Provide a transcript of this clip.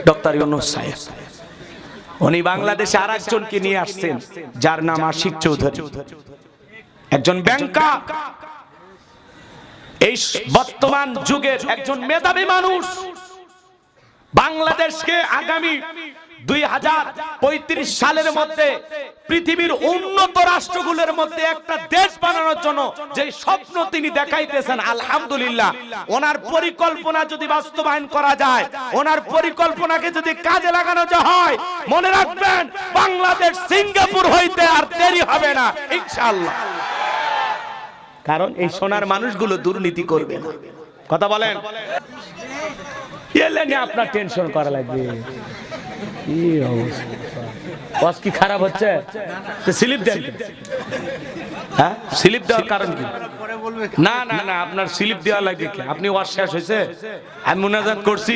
Doctor Yunus সাহেব। উনি বাংলাদেশে আরেকজনকে নিয়ে আসছেন যার নাম আশিক চৌধুরী, একজন ব্যাংকার, এই বর্তমান যুগের একজন মেধাবী মানুষ। বাংলাদেশকে আগামী 2035 সালের মধ্যে পৃথিবীর উন্নত রাষ্ট্রগুলোর মধ্যে একটা দেশ বানানোর জন্য যে স্বপ্ন তিনি দেখাইতেছেন, আলহামদুলিল্লাহ, ওনার পরিকল্পনা যদি বাস্তবায়ন করা যায়, ওনার পরিকল্পনাকে যদি কাজে লাগানো হয়, মনে রাখবেন বাংলাদেশ সিঙ্গাপুর হইতে আর দেরি হবে না ইনশাআল্লাহ। কারণ এই সোনার মানুষগুলো দুর্নীতি করবে না। কথা বলেন, এলে নিয়ে আপনার টেনশন করা লাগবে। কি অবস্থা, কি খারাপ হচ্ছে? স্লিপ দেন। হ্যাঁ, স্লিপ দেওয়ার কারণ কি? না না না, আপনার স্লিপ দেওয়া লাগবে কি? আপনি ওয়াশ শেষ হয়েছে, আমি মুনাজাত করছি,